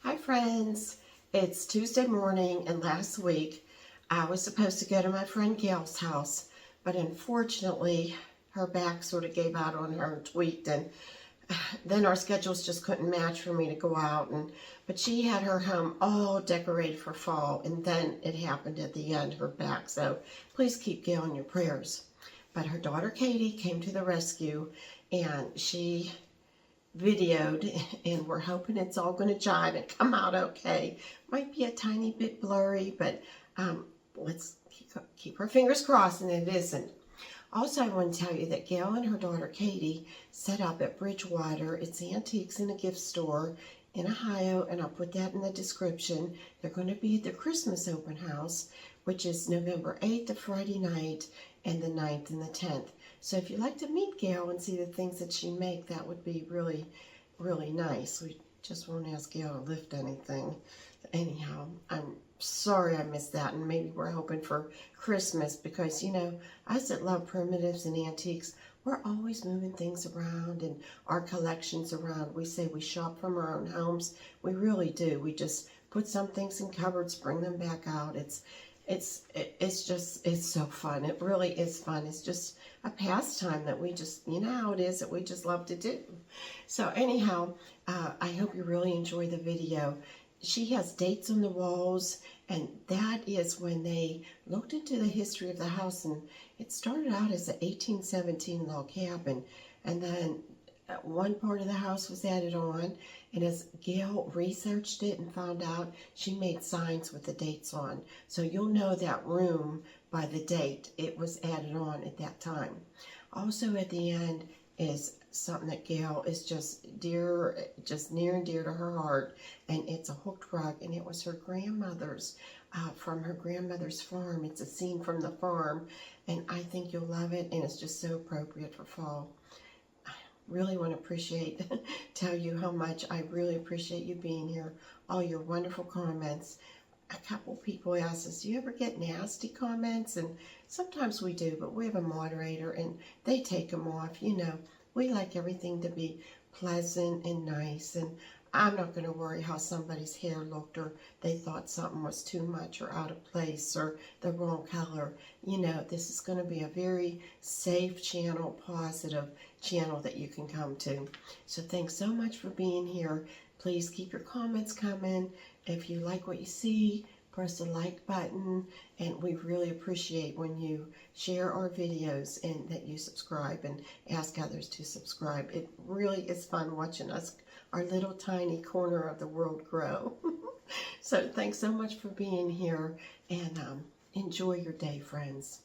Hi friends, it's Tuesday morning and last week I was supposed to go to my friend Gail's house, but unfortunately her back sort of gave out on her and tweaked, and then our schedules just couldn't match for me to go out. But she had her home all decorated for fall, and then it happened at the end, her back. So please keep Gail in your prayers. But her daughter Katie came to the rescue, and she videoed, and we're hoping it's all going to jive and come out okay. Might be a tiny bit blurry, but let's keep our fingers crossed and it isn't. Also, I want to tell you that Gail and her daughter Katie set up at Bridgewater. It's antiques in a gift store in Ohio, and I'll put that in the description. They're going to be at the Christmas open house, which is November 8th, a Friday night, and the 9th and the 10th. So if you'd like to meet Gail and see the things that she makes, that would be really, really nice. We just won't ask Gail to lift anything. Anyhow, I'm sorry I missed that, and maybe we're hoping for Christmas because, you know, us that love primitives and antiques, we're always moving things around and our collections around. We say we shop from our own homes. We really do. We just put some things in cupboards, bring them back out. It's so fun. It really is fun. It's just a pastime that we just, you know how it is, that we just love to do. So anyhow, I hope you really enjoy the video. She has dates on the walls, and that is when they looked into the history of the house, and it started out as an 1817 log cabin, and then one part of the house was added on, and as Gail researched it and found out, she made signs with the dates on. So you'll know that room by the date it was added on at that time. Also at the end is something that Gail is just near and dear to her heart, and it's a hooked rug, and it was her grandmother's, from her grandmother's farm. It's a scene from the farm, and I think you'll love it, and it's just so appropriate for fall. I really want to tell you how much I really appreciate you being here, all your wonderful comments. A couple people asked us, do you ever get nasty comments? And sometimes we do, but we have a moderator and they take them off. You know, we like everything to be pleasant and nice, and I'm not going to worry how somebody's hair looked, or they thought something was too much or out of place or the wrong color. You know, this is going to be a very safe channel, positive channel that you can come to. So thanks so much for being here. Please keep your comments coming. If you like what you see, press the like button, and we really appreciate when you share our videos and that you subscribe and ask others to subscribe. It really is fun watching us, our little tiny corner of the world, grow. So thanks so much for being here, and enjoy your day, friends.